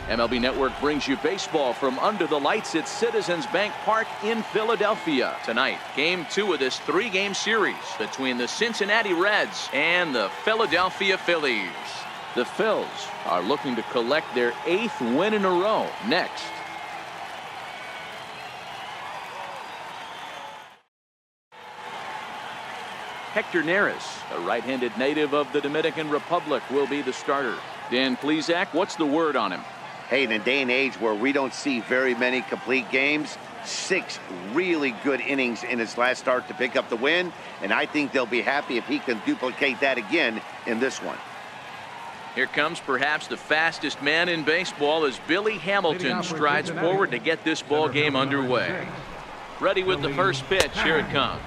MLB Network brings you baseball from under the lights at Citizens Bank Park in Philadelphia. Tonight, Game 2 of this 3-game series between the Cincinnati Reds and the Philadelphia Phillies. The Phils are looking to collect their 8th win in a row next. Hector Neris, a right-handed native of the Dominican Republic, will be the starter. Dan Plesac, what's the word on him? Hey, in a day and age where we don't see very many complete games, 6 really good innings in his last start to pick up the win, and I think they'll be happy if he can duplicate that again in this one. Here comes perhaps the fastest man in baseball as Billy Hamilton strides forward to get this ball game underway. Ready with the first pitch. Here it comes.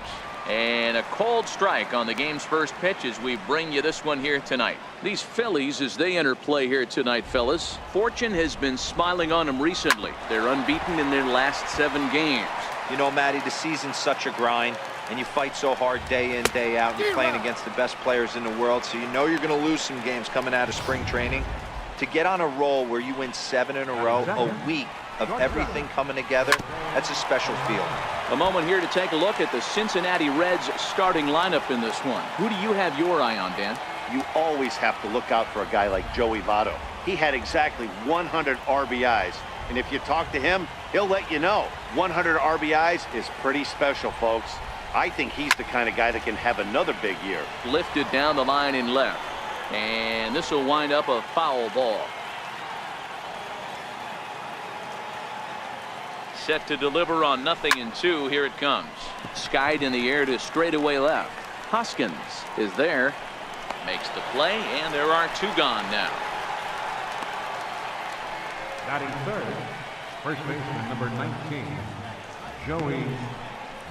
And a cold strike on the game's first pitch as we bring you this one here tonight. These Phillies, as they enter play here tonight, fellas, fortune has been smiling on them recently. They're unbeaten in their last 7 games. You know, Matty, the season's such a grind, and you fight so hard day in, day out, and you're playing against the best players in the world, so you know you're going to lose some games coming out of spring training. To get on a roll where you win 7 in a row, a week of everything coming together, that's a special feeling. A moment here to take a look at the Cincinnati Reds starting lineup in this one. Who do you have your eye on, Dan? You always have to look out for a guy like Joey Votto. He had exactly 100 RBIs, and if you talk to him, he'll let you know 100 RBIs is pretty special, folks. I think he's the kind of guy that can have another big year. Lifted down the line in left, and this will wind up a foul ball. Set to deliver on 0-2. Here it comes. Skied in the air to straightaway left. Hoskins is there. Makes the play, and there are 2 gone now. Batting third, first baseman number 19, Joey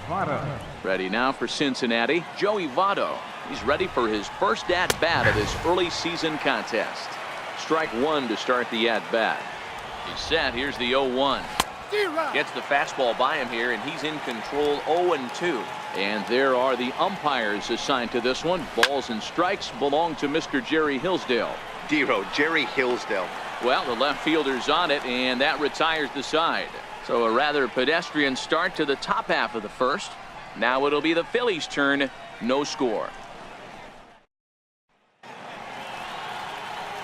Votto. Ready now for Cincinnati, Joey Votto. He's ready for his first at-bat of this early season contest. Strike 1 to start the at-bat. He's set. Here's the 0-1. Gets the fastball by him here, and he's in control 0-2. And there are the umpires assigned to this one. Balls and strikes belong to Mr. Jerry Hillsdale. Dero, Jerry Hillsdale. Well, the left fielder's on it, and that retires the side. So a rather pedestrian start to the top half of the first. Now it'll be the Phillies' turn. No score.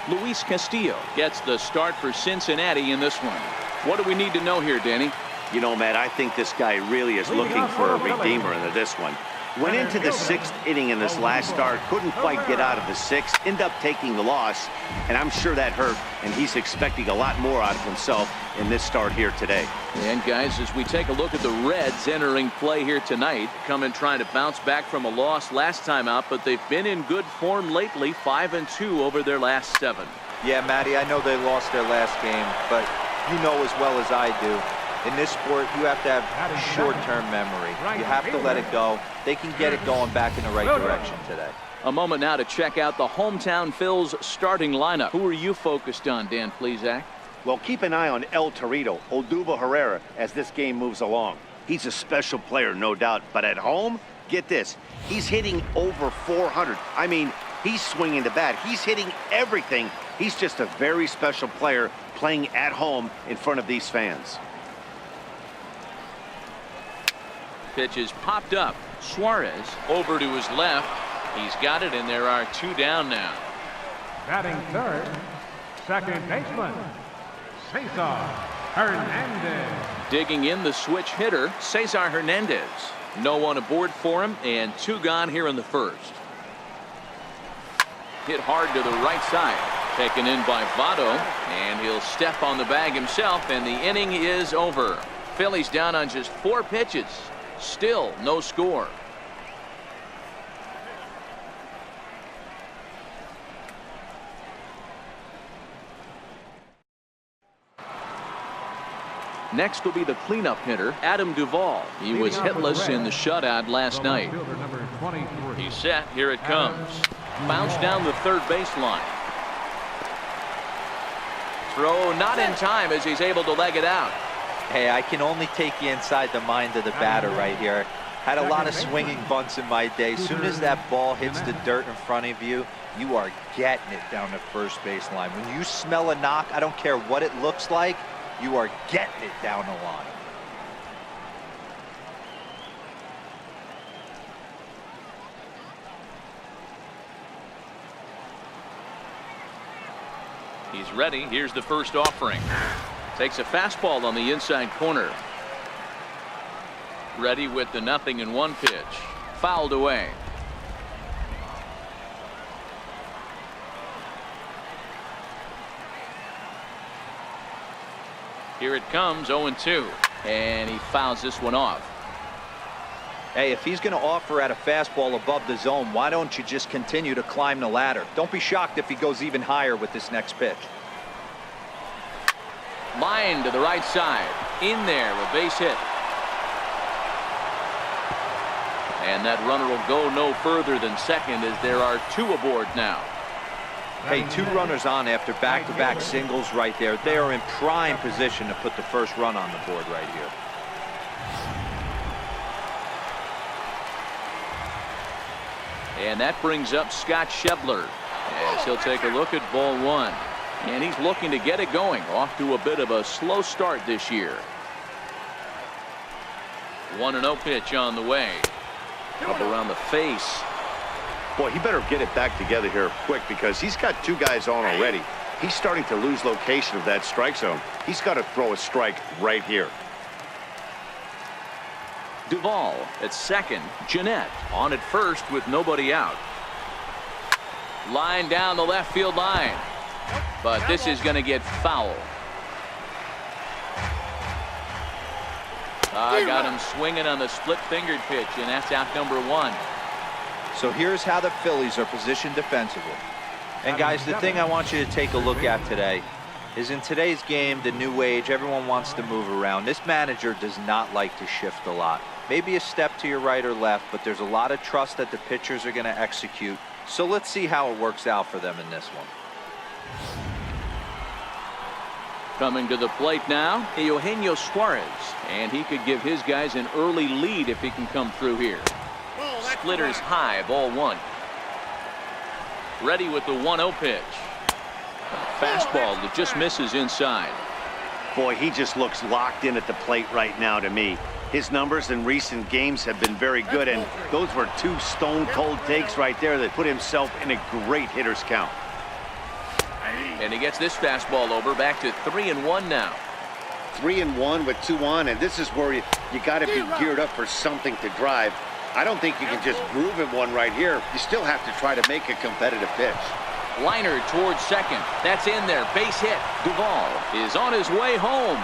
Luis Castillo gets the start for Cincinnati in this one. What do we need to know here, Danny? You know, Matt, I think this guy really is looking for a redeemer into this one. Went into the 6th inning in this last start, couldn't quite get out of the 6th, end up taking the loss, and I'm sure that hurt, and he's expecting a lot more out of himself in this start here today. And guys, as we take a look at the Reds entering play here tonight, coming trying to bounce back from a loss last time out, but they've been in good form lately, 5-2 over their last 7. Yeah, Matty, I know they lost their last game, but you know as well as I do, in this sport, you have to have short-term memory. You have to let it go. They can get it going back in the right direction today. A moment now to check out the hometown Phils starting lineup. Who are you focused on, Dan Plesac? Well, keep an eye on El Torito, Odubel Herrera, as this game moves along. He's a special player, no doubt, but at home, get this, he's hitting over 400. I mean, he's swinging the bat. He's hitting everything. He's just a very special player playing at home in front of these fans. Pitch is popped up. Suarez over to his left. He's got it, and there are 2 down now. Batting third, second baseman, Saison Hernandez. Digging in the switch hitter, Cesar Hernandez. No one aboard for him, and 2 gone here in the first. Hit hard to the right side. Taken in by Votto, and he'll step on the bag himself, and the inning is over. Phillies down on just 4 pitches. Still no score. Next will be the cleanup hitter, Adam Duvall. He was hitless in the shutout last night. He's set. Here it comes. Bounce down the third baseline. Throw not in time as he's able to leg it out. Hey, I can only take you inside the mind of the batter right here. Had a lot of swinging bunts in my day. As soon as that ball hits the dirt in front of you, you are getting it down the first baseline. When you smell a knock, I don't care what it looks like, you are getting it down the line. He's ready. Here's the first offering. Takes a fastball on the inside corner. Ready with the 0-1 pitch. Fouled away. Here it comes, 0-2. And he fouls this one off. Hey, if he's going to offer at a fastball above the zone, why don't you just continue to climb the ladder? Don't be shocked if he goes even higher with this next pitch. Line to the right side. In there, a base hit. And that runner will go no further than second as there are 2 aboard now. Hey, 2 runners on after back-to-back singles right there. They are in prime position to put the first run on the board right here. And that brings up Scott Schebler as he'll take a look at ball 1. And he's looking to get it going. Off to a bit of a slow start this year. 1-0 pitch on the way. Up around the face. Boy, he better get it back together here quick because he's got 2 guys on already. He's starting to lose location of that strike zone. He's got to throw a strike right here. Duvall at second. Jeanette on at first with nobody out. Line down the left field line. But this is going to get foul. Got him swinging on the split-fingered pitch, and that's out number 1. So here's how the Phillies are positioned defensively. And guys, the thing I want you to take a look at today is in today's game, the new age, everyone wants to move around. This manager does not like to shift a lot. Maybe a step to your right or left, but there's a lot of trust that the pitchers are going to execute. So let's see how it works out for them in this one. Coming to the plate now, Eugenio Suarez, and he could give his guys an early lead if he can come through here. Splitters high, ball 1. Ready with the 1-0 pitch. Fastball that just misses inside. Boy, he just looks locked in at the plate right now to me. His numbers in recent games have been very good, and those were 2 stone-cold takes right there that put himself in a great hitter's count. And he gets this fastball over, back to 3-1 now. 3-1 with 2 on, and this is where you got to be geared up for something to drive. I don't think you can just groove him one right here. You still have to try to make a competitive pitch. Liner towards second. That's in there. Base hit. Duvall is on his way home.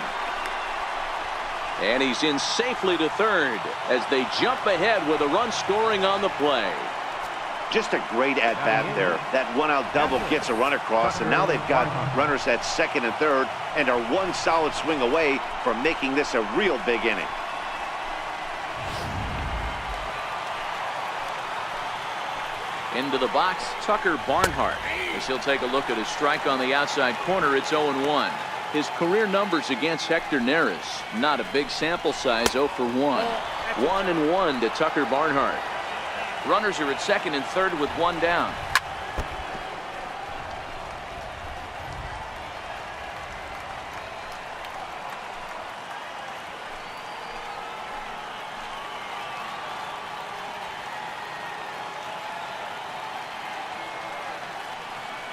And he's in safely to third as they jump ahead with a run scoring on the play. Just a great at-bat there. That 1-out double gets a run across, and now they've got runners at second and third and are 1 solid swing away from making this a real big inning. Into the box, Tucker Barnhart, as he'll take a look at his strike on the outside corner. It's 0-1. His career numbers against Hector Neris, not a big sample size, 0 for 1. 1-1 to Tucker Barnhart. Runners are at second and third with 1 down.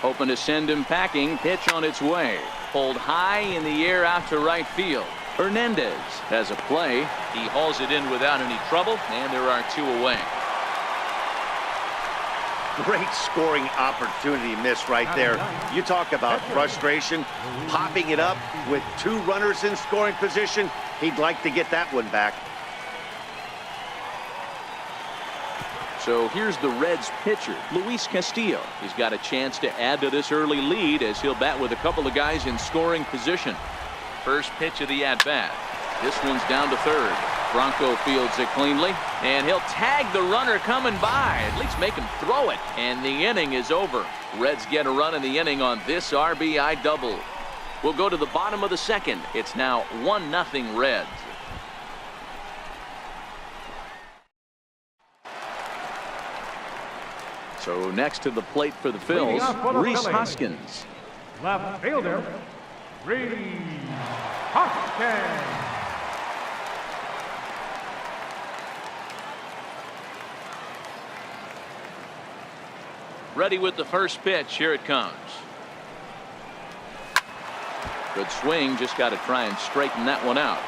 Hoping to send him packing. Pitch on its way. Pulled high in the air out to right field. Hernandez has a play. He hauls it in without any trouble, and there are 2 away. Great scoring opportunity miss right there. You talk about frustration, popping it up with 2 runners in scoring position. He'd like to get that one back. So here's the Reds pitcher, Luis Castillo. He's got a chance to add to this early lead as he'll bat with a couple of guys in scoring position. First pitch of the at-bat. This one's down to third. Bronco fields it cleanly, and he'll tag the runner coming by, at least make him throw it, and the inning is over. Reds get a run in the inning on this RBI double. We'll go to the bottom of the second. It's now 1-0 Reds. So next to the plate for the Phils, Rhys Hoskins. Left fielder, Rhys Hoskins. Ready with the first pitch. Here it comes. Good swing. Just got to try and straighten that one out.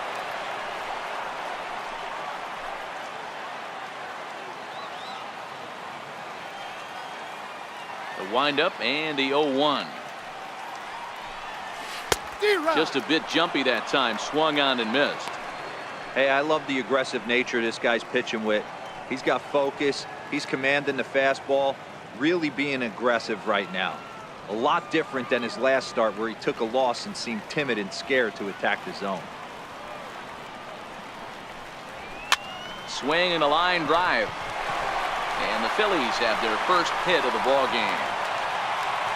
The windup and the 0-1. Just a bit jumpy that time. Swung on and missed. Hey, I love the aggressive nature this guy's pitching with. He's got focus. He's commanding the fastball. Really being aggressive right now. A lot different than his last start where he took a loss and seemed timid and scared to attack the zone. Swing and a line drive. And the Phillies have their first hit of the ball game.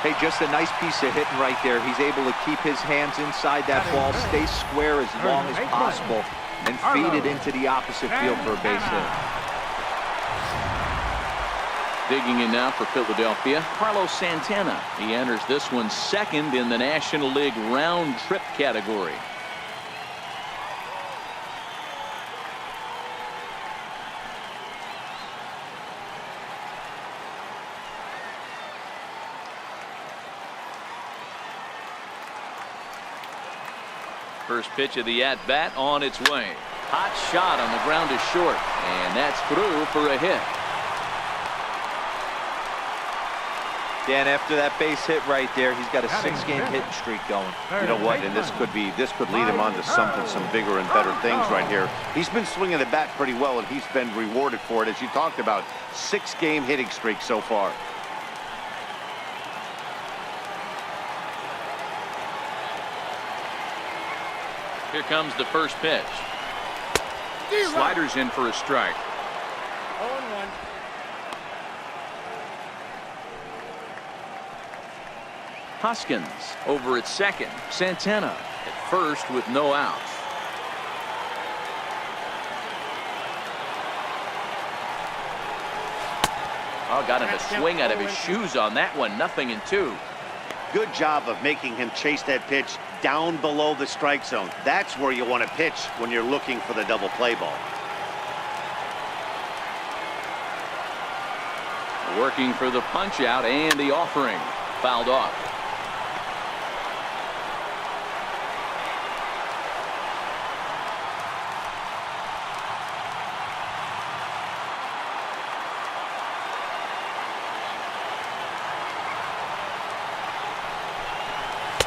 Hey, just a nice piece of hitting right there. He's able to keep his hands inside that ball, stay square as long as possible, and feed it into the opposite field for a base hit. Digging in now for Philadelphia, Carlos Santana. He enters this one second in the National League round trip category. First pitch of the at-bat on its way. Hot shot on the ground is short, and that's through for a hit. Dan, after that base hit right there, he's got a 6-game hitting streak going. You know what? And this could lead him on to something, some bigger and better things right here. He's been swinging the bat pretty well, and he's been rewarded for it, as you talked about. 6-game hitting streak so far. Here comes the first pitch. Sliders in for a strike. 0-1. Hoskins over at second. Santana at first with no outs. Oh, got him a swing out of his shoes on that one. 0-2. Good job of making him chase that pitch down below the strike zone. That's where you want to pitch when you're looking for the double play ball. Working for the punch out and the offering. Fouled off.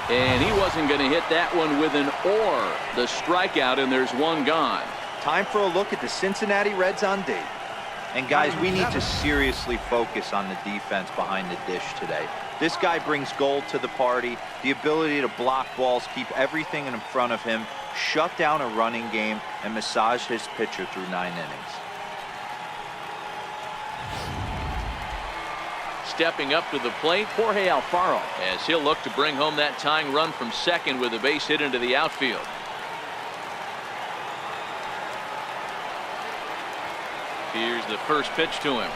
And he wasn't going to hit that one with an or. The strikeout, and there's one gone. Time for a look at the Cincinnati Reds on D. And guys, we need to seriously focus on the defense behind the dish today. This guy brings gold to the party, the ability to block balls, keep everything in front of him, shut down a running game, and massage his pitcher through 9 innings. Stepping up to the plate, Jorge Alfaro, as he'll look to bring home that tying run from second with a base hit into the outfield. Here's the first pitch to him.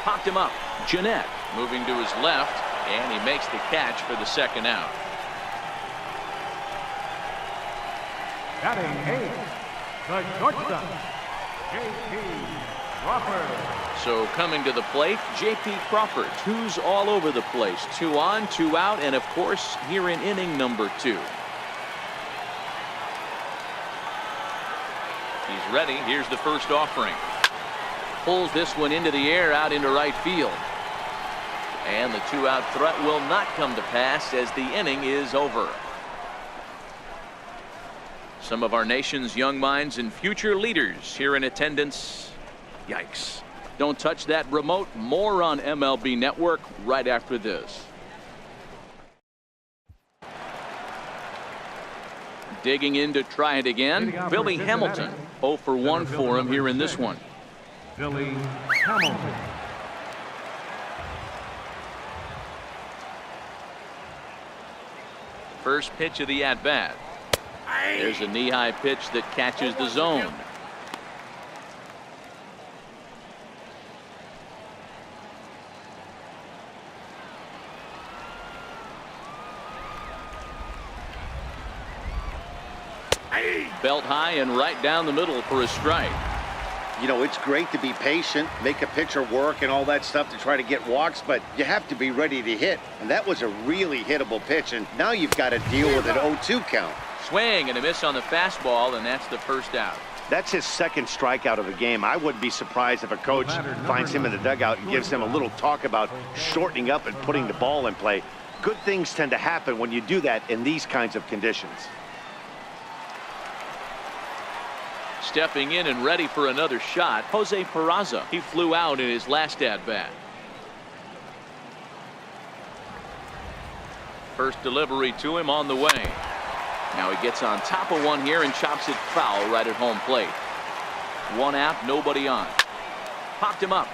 Popped him up. Jeanette moving to his left, and he makes the catch for the second out. Batting 8, the shortstop, J.P. Crawford. So coming to the plate, J.P. Crawford, who's all over the place. 2 on, 2 out, and of course here in inning number 2. He's ready. Here's the first offering. Pulls this one into the air out into right field. And the 2-out threat will not come to pass as the inning is over. Some of our nation's young minds and future leaders here in attendance. Yikes. Don't touch that remote. More on MLB Network right after this. Digging in to try it again, Billy Hamilton. 0 for 1 for him here in this one. Billy Hamilton. First pitch of the at-bat. There's a knee-high pitch that catches the zone. Belt high and right down the middle for a strike. You know, it's great to be patient, make a pitcher work and all that stuff to try to get walks, but you have to be ready to hit. And that was a really hittable pitch, and now you've got to deal with an 0-2 count. Swing and a miss on the fastball, and that's the first out. That's his second strikeout of the game. I wouldn't be surprised if a coach finds him in the dugout and gives him a little talk about shortening up and putting the ball in play. Good things tend to happen when you do that in these kinds of conditions. Stepping in and ready for another shot, Jose Peraza. He flew out in his last at-bat. First delivery to him on the way. Now he gets on top of one here and chops it foul right at home plate. One out, nobody on. Popped him up.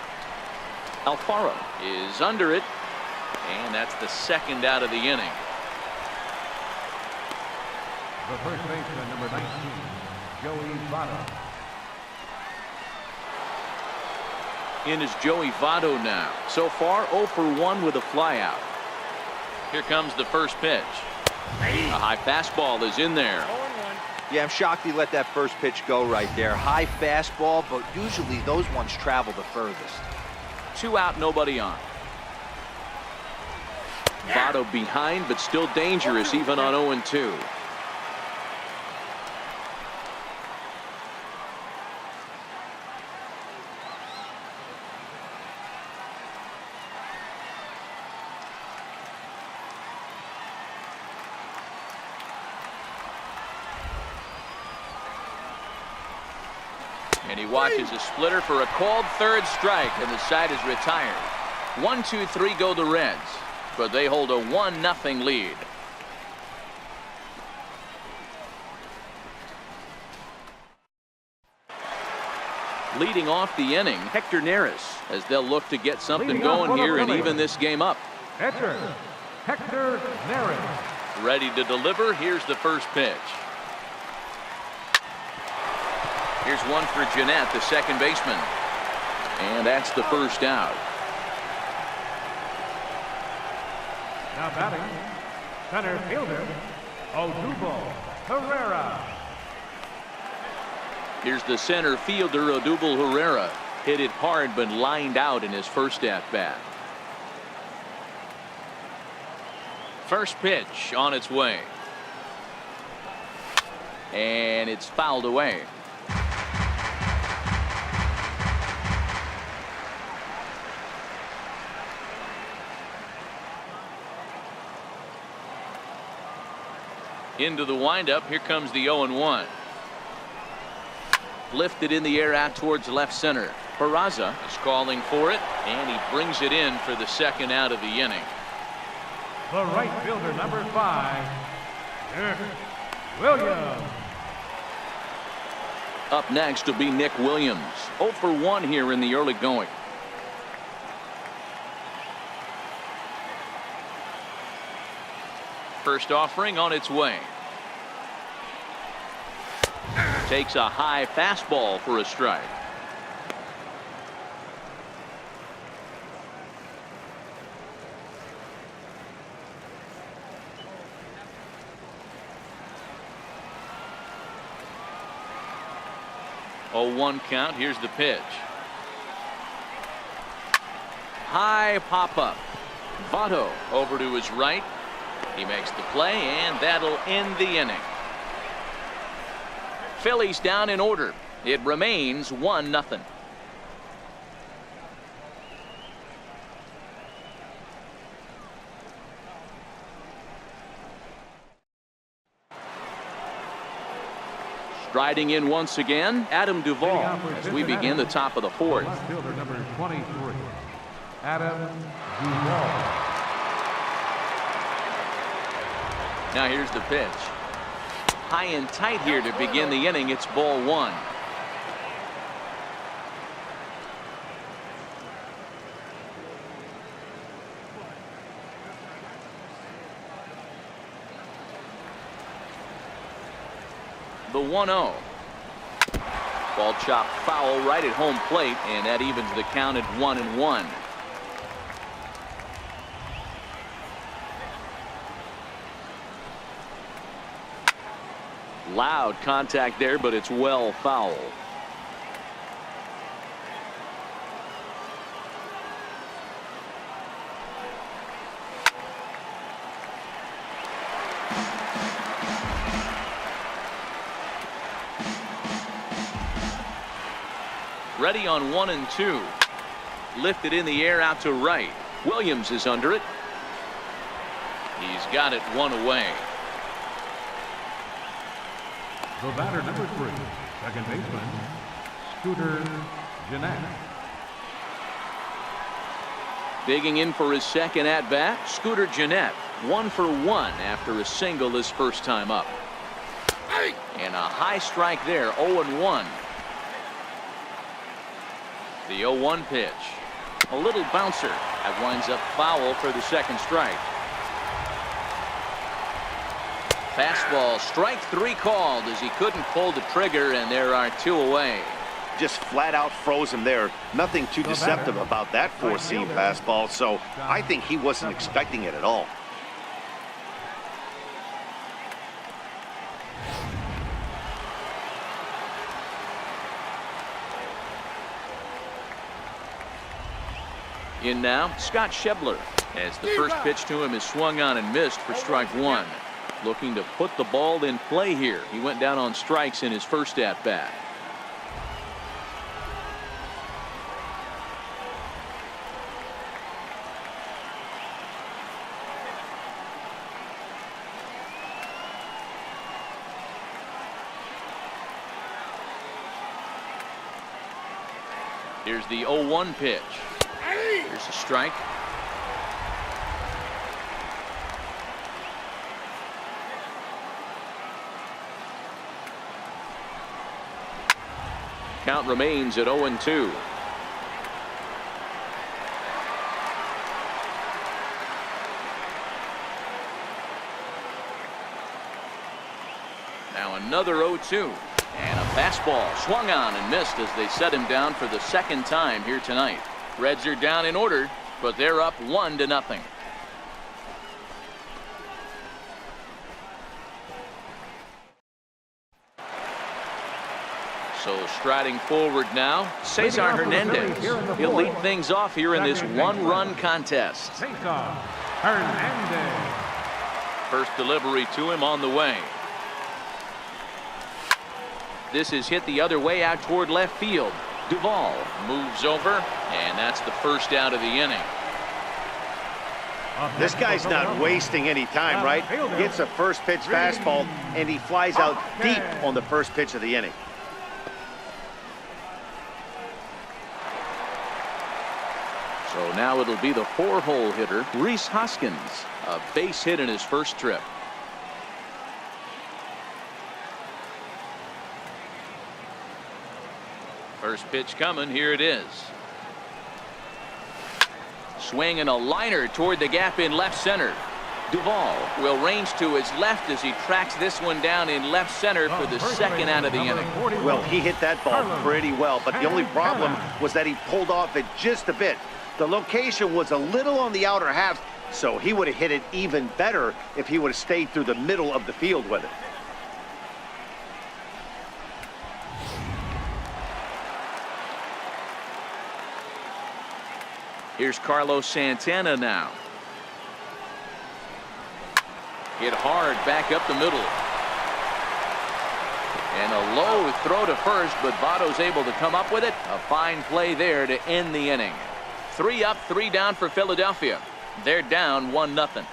Alfaro is under it, and that's the second out of the inning. The first baseman, number 19, Joey Votto. In is Joey Votto now. So far 0 for 1 with a flyout. Here comes the first pitch. A high fastball is in there. 0-1. Yeah, I'm shocked he let that first pitch go right there. High fastball, but usually those ones travel the furthest. 2 out, nobody on. Votto behind, but still dangerous even on 0-2. And he watches a splitter for a called third strike, and the side is retired. 1-2-3 go the Reds, but they hold a 1-0 lead. Leading off the inning, Hector Neris, as they'll look to get something going here and even this game up. Hector Neris. Ready to deliver. Here's the first pitch. Here's one for Jeanette, the second baseman. And that's the first out. Now batting, center fielder, Odubel Herrera. Here's the center fielder, Odubel Herrera. Hit it hard, but lined out in his first at-bat. First pitch on its way. And it's fouled away. Into the windup. Here comes the 0-1. Lifted in the air out towards left center. Peraza is calling for it, and he brings it in for the second out of the inning. The right fielder, number 5, Nick Williams. Up next will be Nick Williams. 0 for 1 here in the early going. First offering on its way. Takes a high fastball for a strike. Oh, 1 count. Here's the pitch. High pop up. Votto over to his right. He makes the play, and that'll end the inning. Phillies down in order. It remains 1-0. Striding in once again, Adam Duvall, as we begin the top of the 4th. Left fielder, number 23, Adam Duvall. Now here's the pitch. High and tight here to begin the inning. It's ball 1. The 1-0. Ball chopped foul right at home plate, and that evens the count at 1-1. Loud contact there, but it's well foul. Ready on 1 and 2. Lifted in the air out to right. Williams is under it. He's got it one away. The batter, number 3, second baseman, Scooter Gennett. Digging in for his second at-bat, Scooter Gennett. 1 for 1 after a single his first time up. And a high strike there, 0-1. The 0-1 pitch. A little bouncer. That winds up foul for the second strike. Fastball, strike 3 called as he couldn't pull the trigger, and there are 2 away. Just flat out froze him there. Nothing too deceptive about that four-seam fastball, so I think he wasn't expecting it at all. In now, Scott Schebler, as the first pitch to him is swung on and missed for strike 1. Looking to put the ball in play here. He went down on strikes in his first at-bat. Here's the 0-1 pitch. Here's a strike. Count remains at 0-2. Now another 0-2. And a fastball swung on and missed as they set him down for the second time here tonight. Reds are down in order, but they're up 1-0. So striding forward now, Cesar Hernandez. He'll lead things off here in this one-run contest. Saison Hernandez. First delivery to him on the way. This is hit the other way out toward left field. Duvall moves over, and that's the first out of the inning. This guy's not wasting any time, right? Gets a first pitch fastball, and he flies out deep on the first pitch of the inning. So now it'll be the 4-hole hitter, Rhys Hoskins. A base hit in his first trip. First pitch coming, here it is. Swing and a liner toward the gap in left center. Duvall will range to his left as he tracks this one down in left center for the second out of the inning. Well, he hit that ball pretty well, but the only problem was that he pulled off it just a bit. The location was a little on the outer half, so he would have hit it even better if he would have stayed through the middle of the field with it. Here's Carlos Santana now. Hit hard back up the middle. And a low throw to first, but Votto's able to come up with it. A fine play there to end the inning. 3 up, 3 down for Philadelphia. They're down 1-0.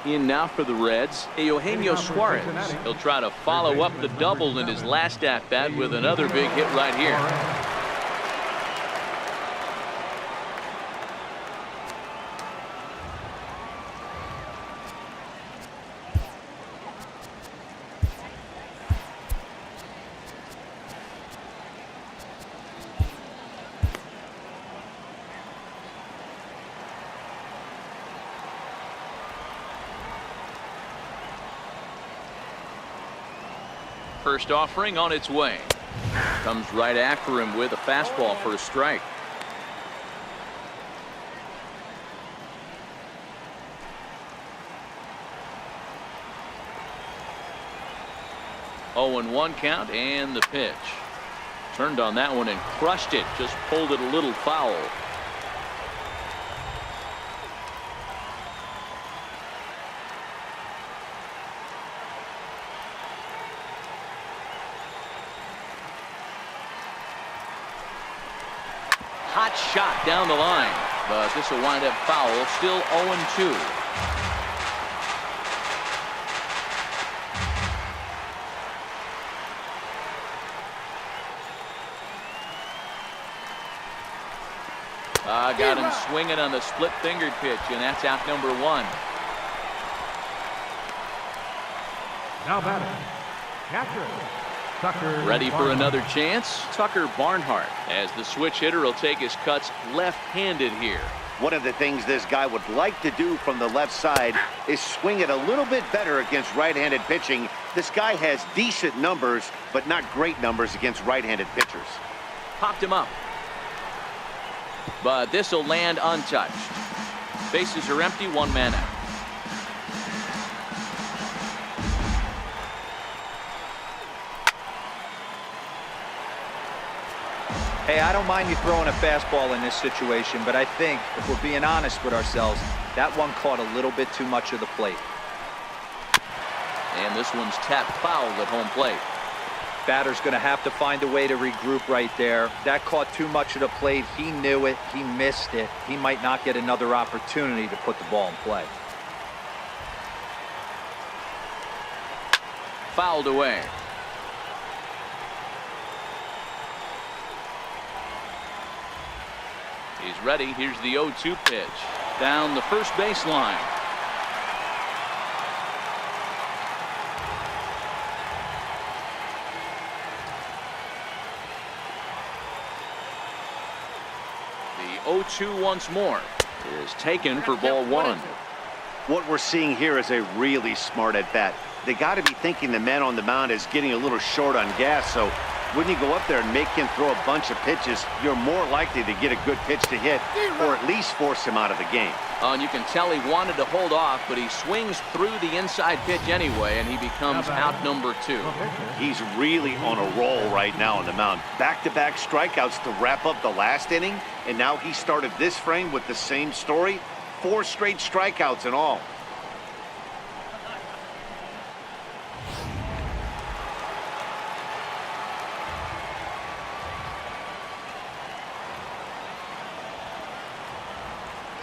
In now for the Reds, Eugenio Suarez. He'll try to follow up the double in his last at-bat with another big hit right here. First offering on its way. Comes right after him with a fastball for a strike. 0-1 count, and the pitch. Turned on that one and crushed it. Just pulled it a little foul. Hot shot down the line, but this will wind up foul. Still 0-2. Got him swinging on the split-fingered pitch, and that's out number 1. Now batting, catcher, Tucker. Ready for Barnhart. another chance? Tucker Barnhart, as the switch hitter will take his cuts left-handed here. One of the things this guy would like to do from the left side is swing it a little bit better against right-handed pitching. This guy has decent numbers, but not great numbers against right-handed pitchers. Popped him up. But this will land untouched. Bases are empty, 1 man out. Hey, I don't mind you throwing a fastball in this situation, but I think, if we're being honest with ourselves, that one caught a little bit too much of the plate. And this one's tapped foul at home plate. Batter's going to have to find a way to regroup right there. That caught too much of the plate. He knew it. He missed it. He might not get another opportunity to put the ball in play. Fouled away. He's ready. Here's the 0-2 pitch. Down the first baseline. The 0-2 once more is taken for ball 1. What we're seeing here is a really smart at bat. They got to be thinking the man on the mound is getting a little short on gas, so when you go up there and make him throw a bunch of pitches, you're more likely to get a good pitch to hit or at least force him out of the game. And you can tell he wanted to hold off, but he swings through the inside pitch anyway, and he becomes out number 2. He's really on a roll right now on the mound. Back-to-back strikeouts to wrap up the last inning, and now he started this frame with the same story. 4 straight strikeouts in all.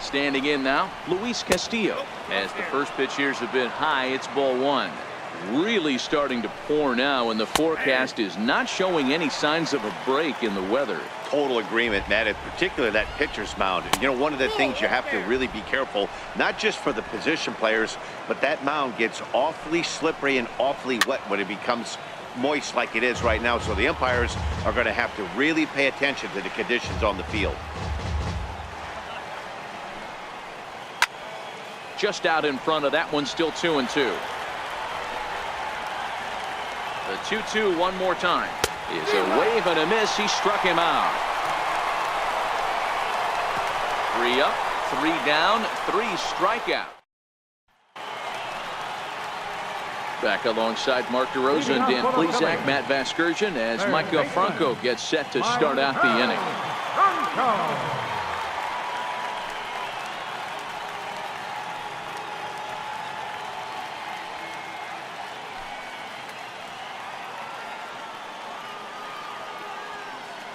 Standing in now, Luis Castillo. As the first pitch here's a bit high, it's ball 1. Really starting to pour now, and the forecast is not showing any signs of a break in the weather. Total agreement, Matt, in particular that pitcher's mound. You know, one of the things you have to really be careful, not just for the position players, but that mound gets awfully slippery and awfully wet when it becomes moist like it is right now. So the umpires are going to have to really pay attention to the conditions on the field. Just out in front of that one, still 2-2. The 2-2 one more time is a wave and a miss. He struck him out. 3 up, 3 down, 3 strikeout. Back alongside Mark DeRosa and Dan Plesac, Matt Vasgersian, as Micah Franco gets set to start out the inning.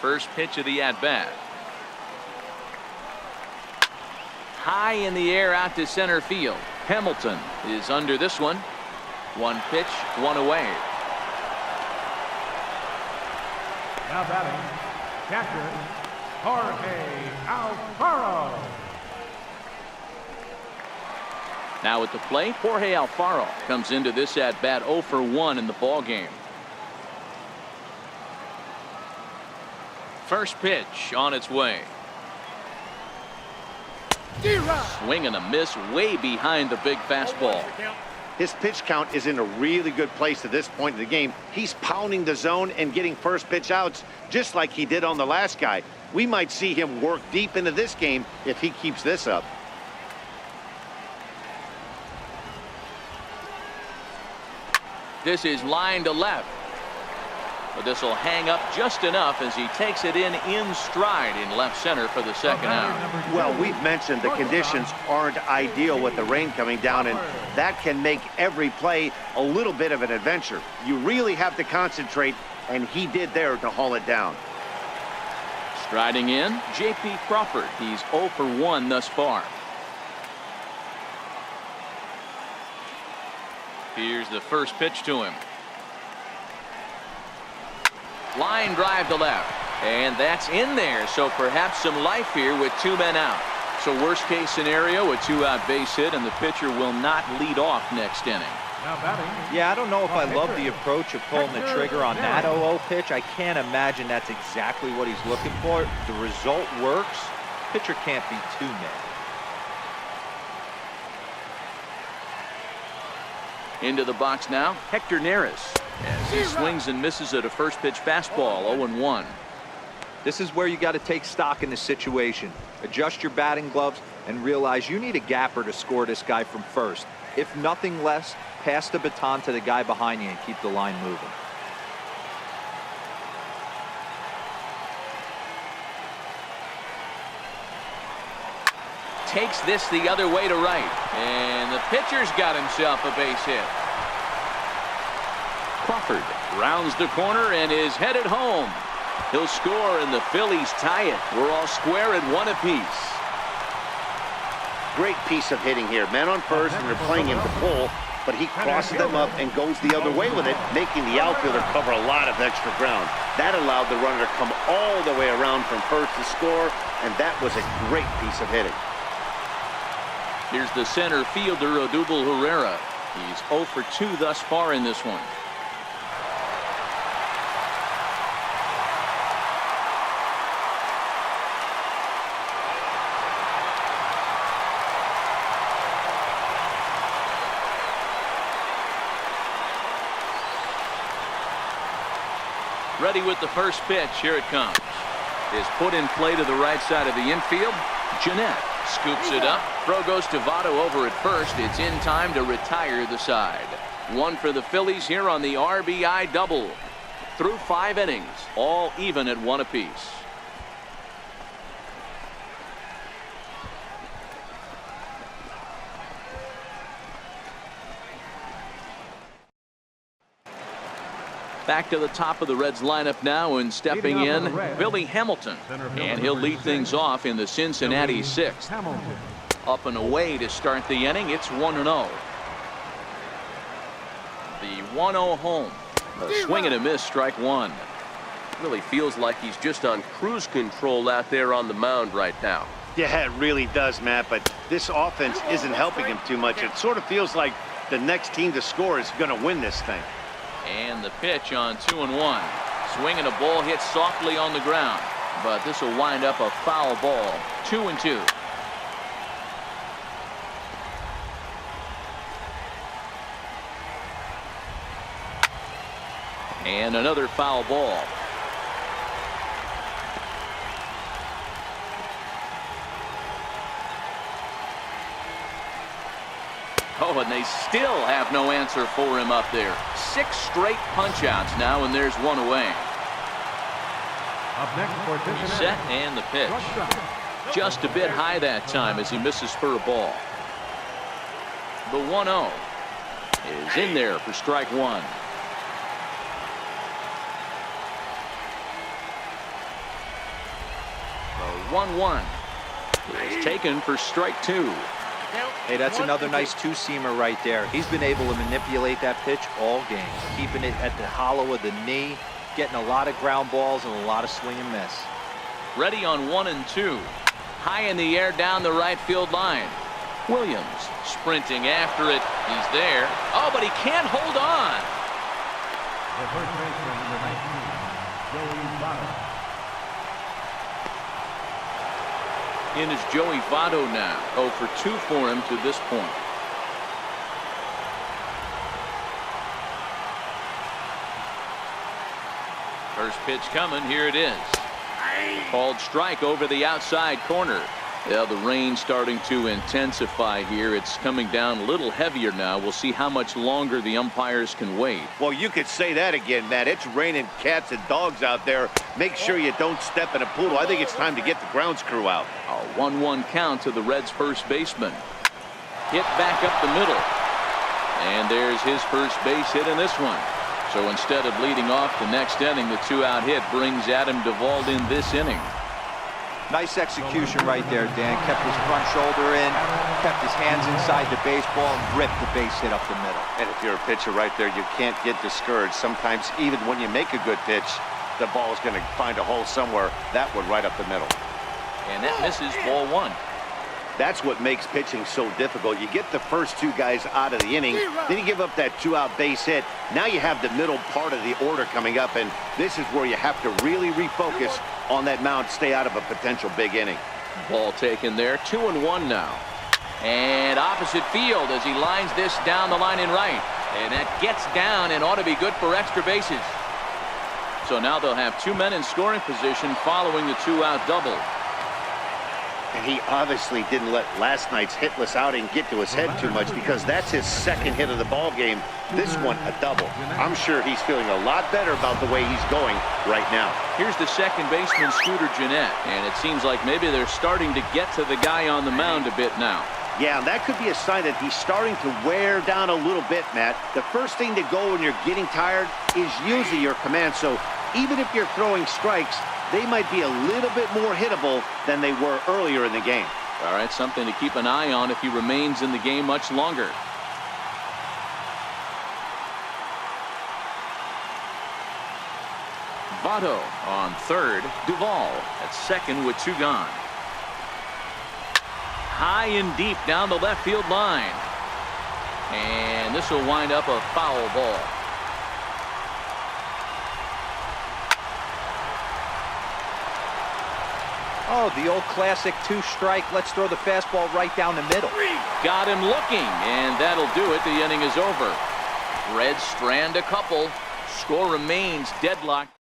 First pitch of the at-bat. High in the air out to center field. Hamilton is under this one. 1 pitch, 1 away. Now batting, catcher, Jorge Alfaro. Now at the plate, Jorge Alfaro comes into this at-bat 0 for 1 in the ball game. First pitch on its way. Swing and a miss way behind the big fastball. His pitch count is in a really good place at this point in the game. He's pounding the zone and getting first pitch outs just like he did on the last guy. We might see him work deep into this game if he keeps this up. This is line to left. But this will hang up just enough as he takes it in stride in left center for the second out. Well, we've mentioned the conditions aren't ideal with the rain coming down, and that can make every play a little bit of an adventure. You really have to concentrate, and he did there to haul it down. Striding in, J.P. Crawford. He's 0 for 1 thus far. Here's the first pitch to him. Line drive to left, and that's in there, so perhaps some life here with 2 men out. So worst case scenario, a 2-out base hit, and the pitcher will not lead off next inning. Yeah, I don't know if I love the approach of pulling the trigger on that 0-0 pitch. I can't imagine that's exactly what he's looking for. The result works. Pitcher can't be too mad. Into the box now, Hector Neris, as he swings and misses at a first pitch fastball, 0-1. This is where you got to take stock in the situation. Adjust your batting gloves and realize you need a gapper to score this guy from first. If nothing less, pass the baton to the guy behind you and keep the line moving. Takes this the other way to right, and the pitcher's got himself a base hit. Crawford rounds the corner and is headed home. He'll score and the Phillies tie it. We're all square at 1 apiece. Great piece of hitting here. Man on first, and they're playing him to pull, but he crosses them up and goes the other way with it, making the outfielder cover a lot of extra ground. That allowed the runner to come all the way around from first to score, and that was a great piece of hitting. Here's the center fielder, Odubel Herrera. He's 0 for 2 thus far in this one. Ready with the first pitch. Here it comes. Is put in play to the right side of the infield. Jeanette scoops it up. Throw goes to Votto over at first. It's in time to retire the side. 1 for the Phillies here on the RBI double. Through 5 innings, all even at 1 apiece. Back to the top of the Reds lineup now, and stepping in, Billy Hamilton. And he'll lead things off in the Cincinnati 6th. Up and away to start the inning. It's 1-0. The 1-0 home. A swing and a miss, strike 1. Really feels like he's just on cruise control out there on the mound right now. Yeah, it really does, Matt, but this offense isn't helping him too much. It sort of feels like the next team to score is going to win this thing. And the pitch on 2-1. Swing and a ball hit softly on the ground, but this will wind up a foul ball. 2-2. And another foul ball. Oh, and they still have no answer for him up there. 6 straight punch-outs now, and there's 1 away. Up next for Cincinnati. Set and the pitch. Just a bit high that time as he misses for a ball. The 1-0 is in there for strike 1. The 1-1 is taken for strike 2. Hey, that's another nice two-seamer right there. He's been able to manipulate that pitch all game, keeping it at the hollow of the knee, getting a lot of ground balls and a lot of swing and miss. Ready on 1 and 2. High in the air down the right field line. Williams sprinting after it. He's there. Oh, but he can't hold on. The first baseman, number 19, Joey Votto. In is Joey Votto now. 0 for 2 for him to this point. First pitch coming. Here it is. Called strike over the outside corner. Yeah, the rain starting to intensify here. It's coming down a little heavier now. We'll see how much longer the umpires can wait. Well, you could say that again, Matt. It's raining cats and dogs out there. Make sure you don't step in a poodle. I think it's time to get the grounds crew out. A 1-1 count to the Reds' first baseman. Hit back up the middle. And there's his first base hit in this one. So instead of leading off the next inning, the 2-out hit brings Adam Duvall in this inning. Nice execution right there, Dan. Kept his front shoulder in, kept his hands inside the baseball, and ripped the base hit up the middle. And if you're a pitcher right there, you can't get discouraged. Sometimes even when you make a good pitch, the ball is going to find a hole somewhere. That one right up the middle. And that misses, ball 1. That's what makes pitching so difficult. You get the first 2 guys out of the inning, then you give up that 2-out base hit. Now you have the middle part of the order coming up, and this is where you have to really refocus on that mound, stay out of a potential big inning. Ball taken there, 2-1 now. And opposite field as he lines this down the line in right. And that gets down and ought to be good for extra bases. So now they'll have 2 men in scoring position following the 2-out double. And he obviously didn't let last night's hitless outing get to his head too much, because that's his second hit of the ball game. This one a double. I'm sure he's feeling a lot better about the way he's going right now. Here's the second baseman, Scooter Gennett, and it seems like maybe they're starting to get to the guy on the mound a bit now. Yeah, and that could be a sign that he's starting to wear down a little bit, Matt. The first thing to go when you're getting tired is usually your command. So even if you're throwing strikes, they might be a little bit more hittable than they were earlier in the game. All right, something to keep an eye on if he remains in the game much longer. Votto on third, Duvall at second with 2 gone. High and deep down the left field line. And this will wind up a foul ball. Oh, the old classic 2-strike. Let's throw the fastball right down the middle. Got him looking, and that'll do it. The inning is over. Reds strand a couple. Score remains deadlocked.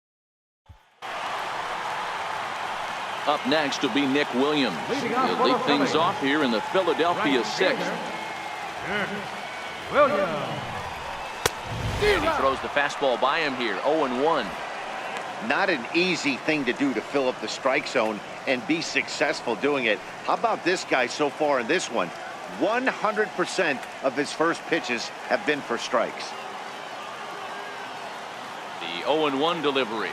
Up next will be Nick Williams. He'll lead things off here in the Philadelphia 6th. Williams. And he throws the fastball by him here, 0-1. Not an easy thing to do, to fill up the strike zone and be successful doing it. How about this guy so far in this one? 100% of his first pitches have been for strikes. The 0-1 delivery.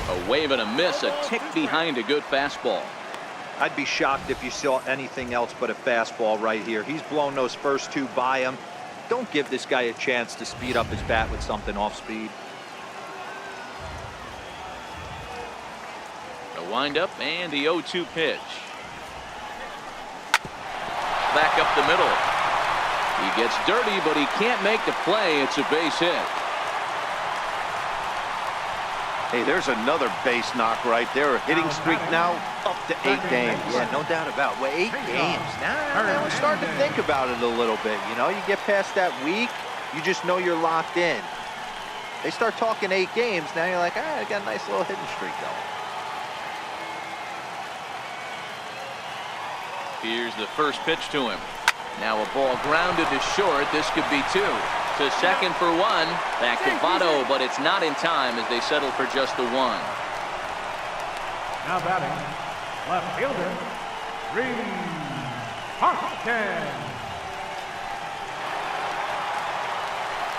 A wave and a miss, a tick behind a good fastball. I'd be shocked if you saw anything else but a fastball right here. He's blown those first 2 by him. Don't give this guy a chance to speed up his bat with something off speed. The windup and the 0-2 pitch. Back up the middle. He gets dirty, but he can't make the play. It's a base hit. Hey, there's another base knock right there. A hitting streak now up to 8 games. Yeah, no doubt about it. Well, 8 games. Now I'm starting to think about it a little bit. You know, you get past that week, you just know you're locked in. They start talking 8 games, now you're like, I got a nice little hitting streak going. Here's the first pitch to him. Now a ball grounded to short. This could be 2. To second for 1. Back to Votto, but it's not in time as they settle for just the 1. Now batting, left fielder, Hoskins.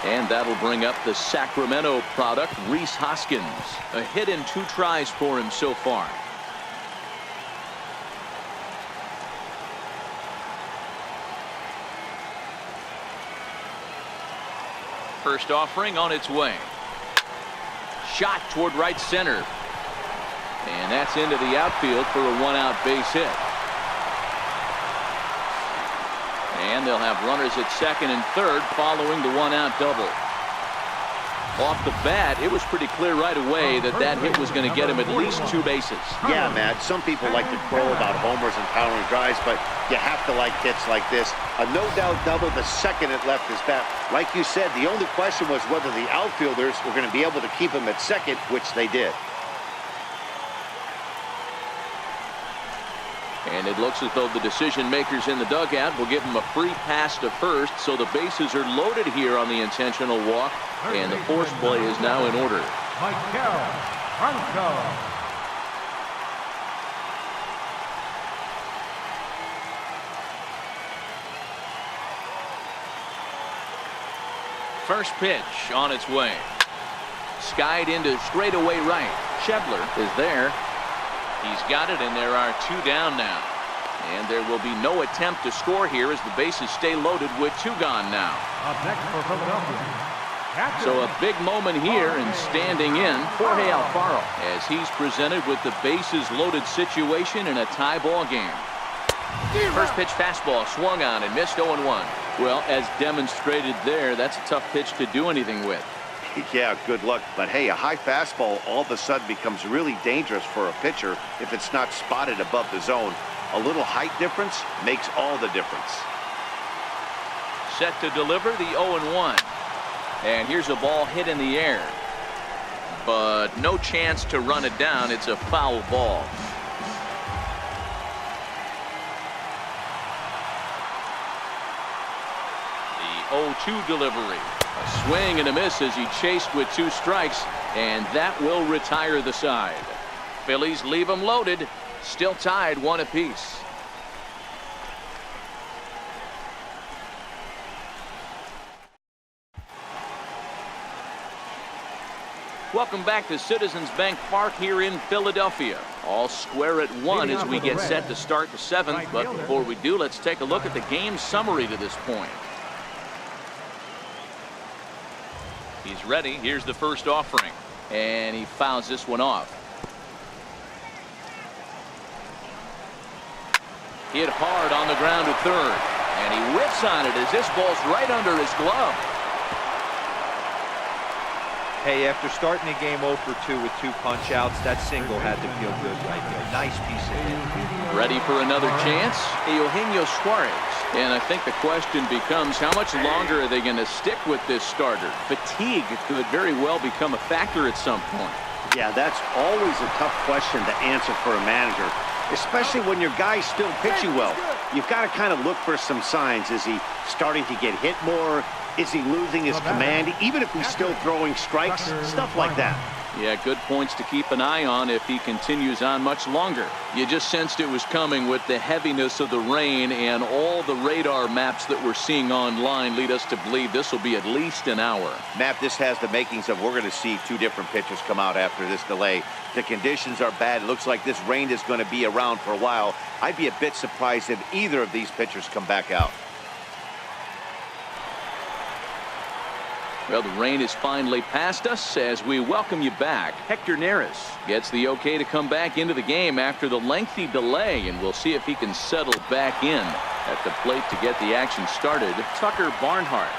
And that'll bring up the Sacramento product, Rhys Hoskins. A hit in 2 tries for him so far. First offering on its way. Shot toward right center. And that's into the outfield for a 1-out base hit. And they'll have runners at second and third following the 1-out double. Off the bat, it was pretty clear right away that that hit was going to get him at least 2 bases. Yeah, Matt, some people like to crow about homers and powering drives, but you have to like hits like this. A no-doubt double the second it left his bat. Like you said, the only question was whether the outfielders were going to be able to keep him at second, which they did. And it looks as though the decision makers in the dugout will give him a free pass to first, so the bases are loaded here on the intentional walk, and the force play is now in order. Michael Franco. First pitch on its way. Skied into straightaway right. Schebler is there. He's got it, and there are 2 down now. And there will be no attempt to score here as the bases stay loaded with 2 gone now. Up next for Philadelphia. So a big moment here, and standing in, Jorge Alfaro, as he's presented with the bases loaded situation in a tie ball game. First pitch fastball swung on and missed 0-1. Well, as demonstrated there, that's a tough pitch to do anything with. Yeah, good luck. But hey, a high fastball all of a sudden becomes really dangerous for a pitcher if it's not spotted above the zone. A little height difference makes all the difference. Set to deliver the 0-1. And here's a ball hit in the air. But no chance to run it down. It's a foul ball. The 0-2 delivery. A swing and a miss as he chased with 2 strikes, and that will retire the side. Phillies leave them loaded, still tied 1 apiece. Welcome back to Citizens Bank Park here in Philadelphia. All square at 1 as we get set to start the 7th. But before we do, let's take a look at the game summary to this point. He's ready. Here's the first offering. And he fouls this one off. Hit hard on the ground to third. And he whips on it as this ball's right under his glove. Hey, after starting the game 0 for 2 with 2 punch outs, that single had to feel good right there. Nice piece of hit. Ready for another chance? Eugenio Suarez. And I think the question becomes, how much longer are they going to stick with this starter? Fatigue could very well become a factor at some point. Yeah, that's always a tough question to answer for a manager, especially when your guy's still pitching well. You've got to kind of look for some signs. Is he starting to get hit more? Is he losing his command, even if he's still throwing strikes? Stuff like that. Yeah, good points to keep an eye on if he continues on much longer. You just sensed it was coming with the heaviness of the rain, and all the radar maps that we're seeing online lead us to believe this will be at least an hour. Matt, this has the makings of we're going to see 2 different pitchers come out after this delay. The conditions are bad. It looks like this rain is going to be around for a while. I'd be a bit surprised if either of these pitchers come back out. Well, the rain is finally past us as we welcome you back. Hector Neris gets the okay to come back into the game after the lengthy delay, and we'll see if he can settle back in at the plate to get the action started. Tucker Barnhart.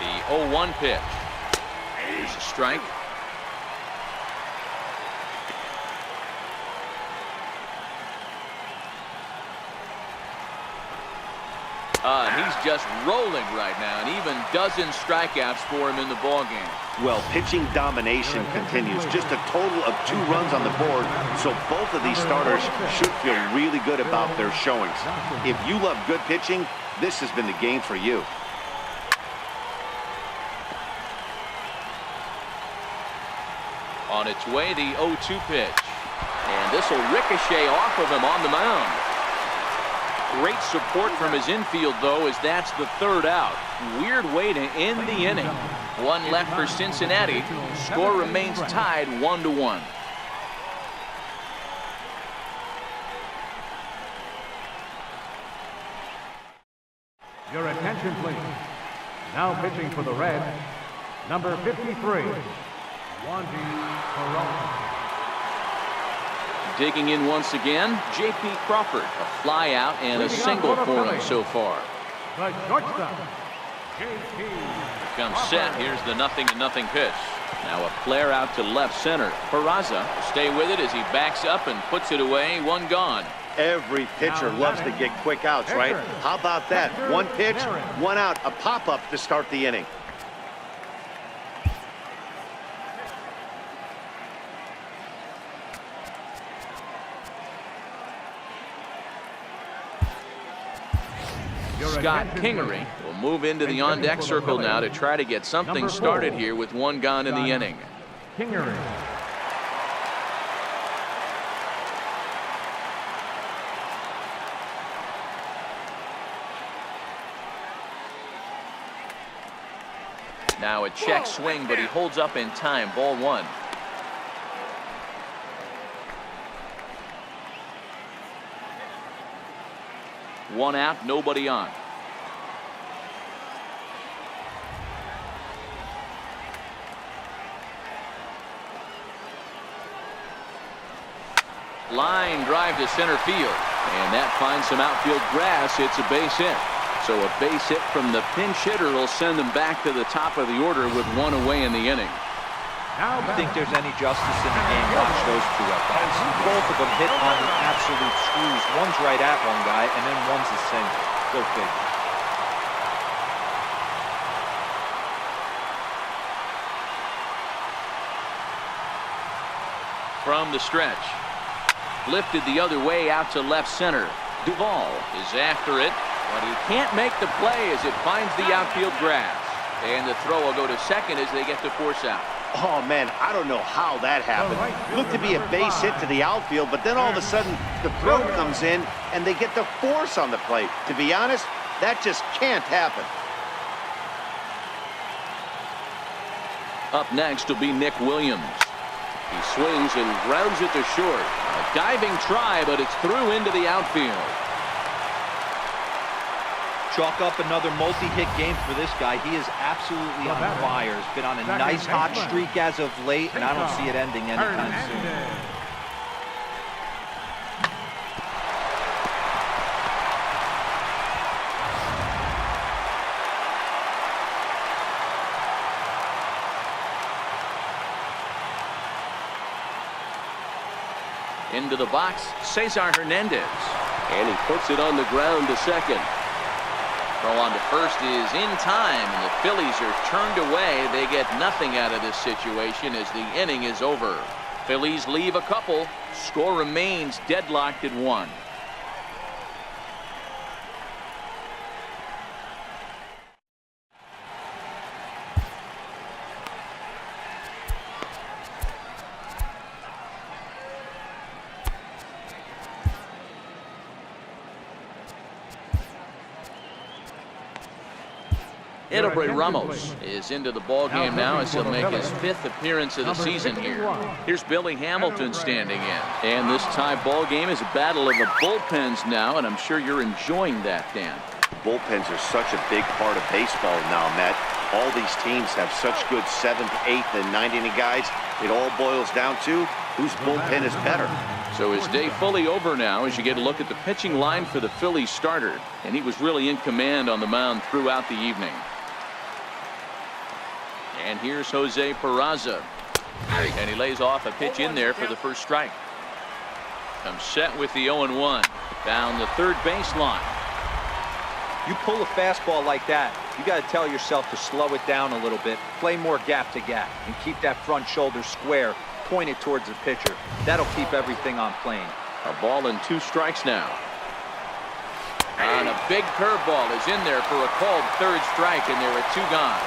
The 0-1 pitch. Here's a strike. He's just rolling right now, and even dozen strikeouts for him in the ballgame. Well, pitching domination continues. Just a total of 2 runs on the board, so both of these starters should feel really good about their showings. If you love good pitching, this has been the game for you. On its way, the 0-2 pitch. And this will ricochet off of him on the mound. Great support from his infield, though, as that's the 3rd out. Weird way to end the inning. 1 left for Cincinnati. Score remains tied 1-1. Your attention, please. Now pitching for the Reds, number 53, Wandy Peralta. Digging in once again, J.P. Crawford. A fly out and a single for him so far. The shortstop, J.P. Here comes set. Here's the 0-0 pitch. Now a flare out to left center. Peraza will stay with it as he backs up and puts it away. 1 gone. Every pitcher loves to get quick outs, right? How about that? 1 pitch, 1 out, a pop-up to start the inning. Scott Kingery will move into the on-deck circle now to try to get something started here with one gone in the inning. Kingery. Now a check swing, but he holds up in time. Ball one. One out, nobody on. Line drive to center field, and that finds some outfield grass. It's a base hit. So a base hit from the pinch hitter will send them back to the top of the order with one away in the inning. I don't think there's any justice in the game. Watch those two at bats. Both of them hit on the absolute screws. One's right at one guy, and then one's a single. Go figure. From the stretch. Lifted the other way out to left center. Duvall is after it, but he can't make the play as it finds the outfield grass. And the throw will go to second as they get the force out. Oh, man, I don't know how that happened. Looked to be a base hit to the outfield, but then all of a sudden the throw comes in and they get the force on the plate. To be honest, that just can't happen. Up next will be Nick Williams. He swings and grounds it to short. A diving try, but it's through into the outfield. Chalk up another multi-hit game for this guy. He is absolutely on fire. He's been on a nice hot streak as of late, and I don't see it ending anytime soon. Into the box, Cesar Hernandez. And he puts it on the ground to second. Throw on to first is in time, and the Phillies are turned away. They get nothing out of this situation as the inning is over. Phillies leave a couple. Score remains deadlocked at 1. Edilberto Ramos is into the ball game now as he'll make his 5th appearance of the season here. Here's Billy Hamilton standing in. And this tie ball game is a battle of the bullpens now, and I'm sure you're enjoying that, Dan. Bullpens are such a big part of baseball now, Matt. All these teams have such good 7th, 8th, and 9th inning guys. It all boils down to whose bullpen is better. So his day fully over now as you get a look at the pitching line for the Phillies starter. And he was really in command on the mound throughout the evening. And here's Jose Peraza. And he lays off a pitch in there for the first strike. I'm set with the 0-1. Down the third baseline. You pull a fastball like that, you got to tell yourself to slow it down a little bit, play more gap to gap, and keep that front shoulder square, pointed towards the pitcher. That'll keep everything on plane. A ball and 2 strikes now. And a big curveball is in there for a called third strike, and there are 2 gone.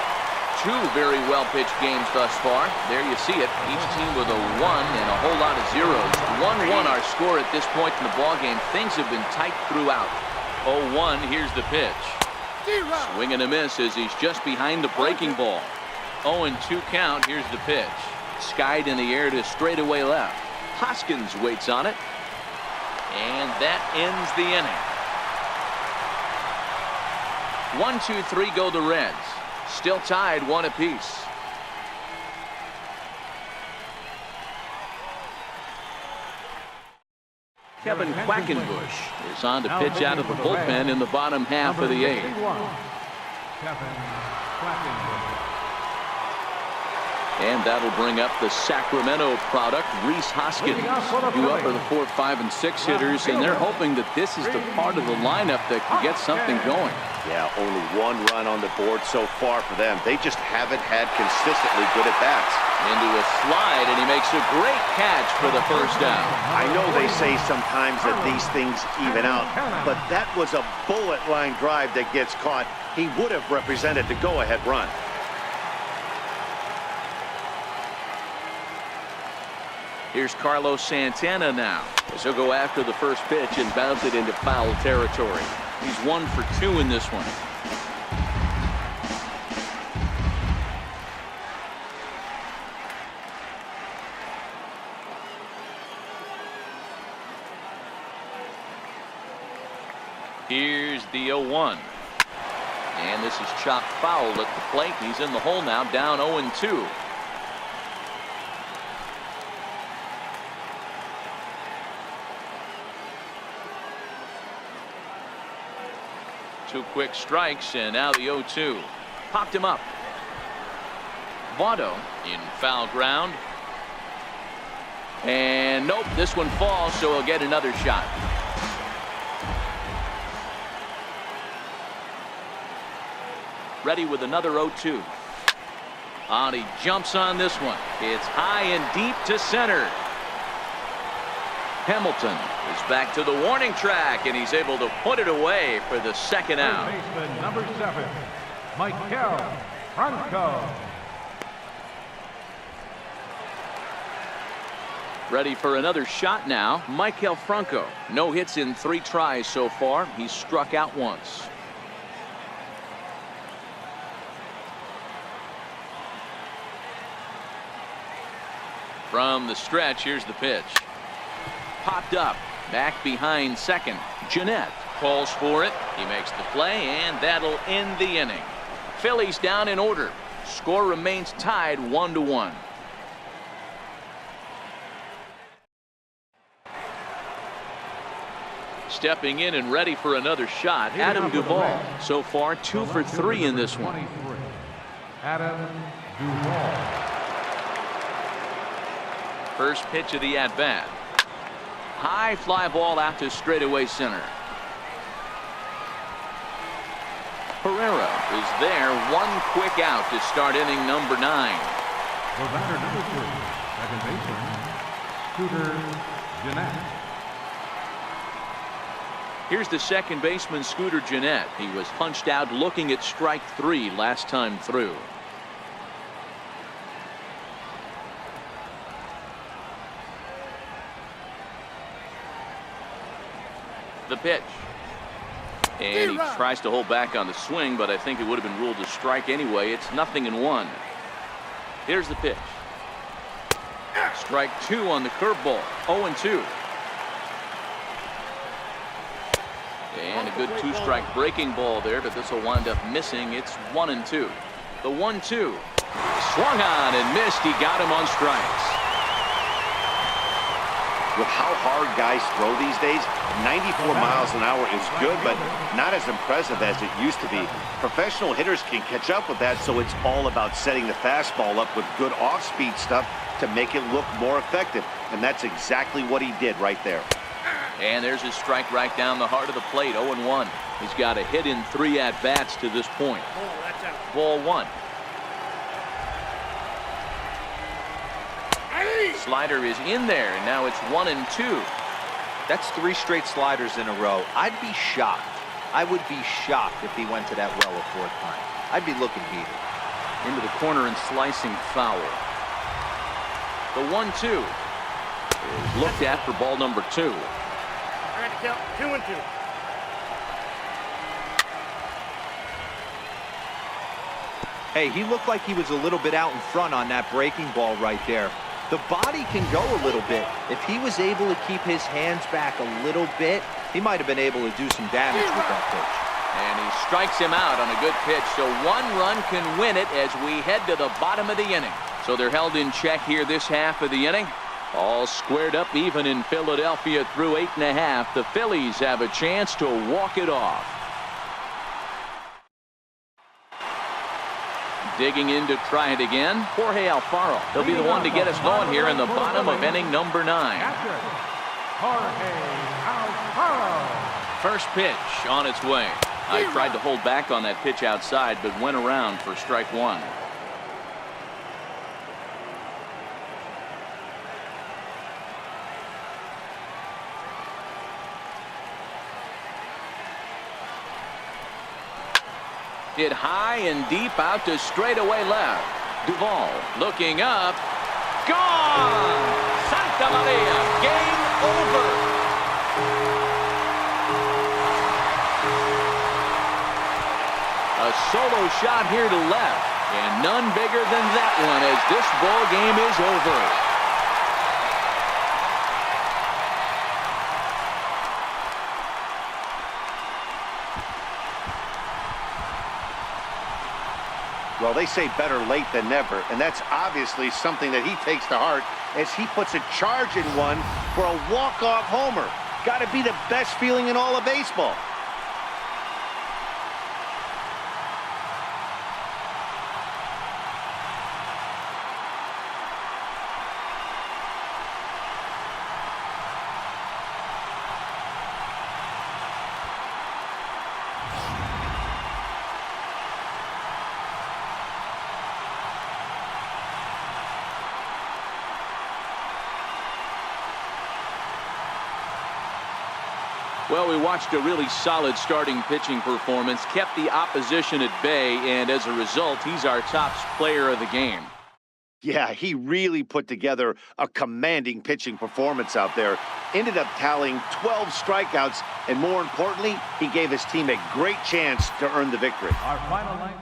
2 very well-pitched games thus far. There you see it. Each team with a 1 and a whole lot of zeros. 1-1 our score at this point in the ballgame. Things have been tight throughout. 0-1, here's the pitch. Swing and a miss as he's just behind the breaking ball. 0-2 count, here's the pitch. Skied in the air to straightaway left. Hoskins waits on it. And that ends the inning. 1-2-3 go the Reds. Still tied 1 apiece. Kevin Quackenbush is on to pitch out of the bullpen in the bottom half of the 8th. And that'll bring up the Sacramento product, Rhys Hoskins. You up are the 4, 5, and 6 hitters, and they're hoping that this is the part of the lineup that can get something going. Yeah, only 1 run on the board so far for them. They just haven't had consistently good at-bats. Into a slide, and he makes a great catch for the first down. I know they say sometimes that these things even out, but that was a bullet line drive that gets caught. He would have represented the go-ahead run. Here's Carlos Santana now, as he'll go after the first pitch and bounce it into foul territory. He's 1 for 2 in this one. Here's the 0-1. And this is chopped foul at the plate. He's in the hole now, down 0-2. Two quick strikes, and now the 0-2. Popped him up. Votto in foul ground. And nope, this one falls, so he'll get another shot. Ready with another 0-2. And he jumps on this one. It's high and deep to center. Hamilton is back to the warning track, and he's able to put it away for the second out. Baseman number 7, Michael Franco. Ready for another shot now. Michael Franco. No hits in 3 tries so far. He's struck out once. From the stretch, here's the pitch. Popped up, back behind second. Jeanette calls for it. He makes the play, and that'll end the inning. Phillies down in order. Score remains tied 1-1. Stepping in and ready for another shot, Adam Duvall. So far 2 for 3 in this one. Adam Duvall. First pitch of the at-bat. High fly ball out to straightaway center. Pereira is there. 1 quick out to start inning number 9. The batter number 2, second baseman, Scooter Gennett. Here's the second baseman, Scooter Gennett. He was punched out looking at strike 3 last time through. The pitch. And he tries to hold back on the swing, but I think it would have been ruled a strike anyway. It's 0-1. Here's the pitch. Strike 2 on the curveball. 0-2. And a good 2-strike breaking ball there, but this will wind up missing. It's 1-2. The 1-2. Swung on and missed. He got him on strikes. With how hard guys throw these days, 94 miles an hour is good, but not as impressive as it used to be. Professional hitters can catch up with that, so it's all about setting the fastball up with good off-speed stuff to make it look more effective. And that's exactly what he did right there. And there's his strike right down the heart of the plate, 0-1. He's got a hit in 3 at-bats to this point. Ball 1. Slider is in there, and now it's 1-2. That's 3 straight sliders in a row. I'd be shocked. I would be shocked if he went to that well a 4th time. I'd be looking heated. Into the corner and slicing foul. The 1-2 is looked at for ball number 2. Trying to count 2-2. Hey, he looked like he was a little bit out in front on that breaking ball right there. The body can go a little bit. If he was able to keep his hands back a little bit, he might have been able to do some damage with that pitch. And he strikes him out on a good pitch, so 1 run can win it as we head to the bottom of the inning. So they're held in check here this half of the inning. All squared up even in Philadelphia through 8.5. The Phillies have a chance to walk it off. Digging in to try it again, Jorge Alfaro. He'll be the one to get us going here in the bottom of inning number 9. Jorge Alfaro. First pitch on its way. I tried to hold back on that pitch outside, but went around for strike 1. Hit high and deep out to straightaway left. Duvall looking up. Gone! Santa Maria, game over. A solo shot here to left, and none bigger than that one as this ball game is over. Well, they say better late than never, and that's obviously something that he takes to heart as he puts a charge in one for a walk-off homer. Got to be the best feeling in all of baseball. Well, we watched a really solid starting pitching performance, kept the opposition at bay, and as a result, he's our top player of the game. Yeah, he really put together a commanding pitching performance out there. Ended up tallying 12 strikeouts, and more importantly, he gave his team a great chance to earn the victory. Our final line.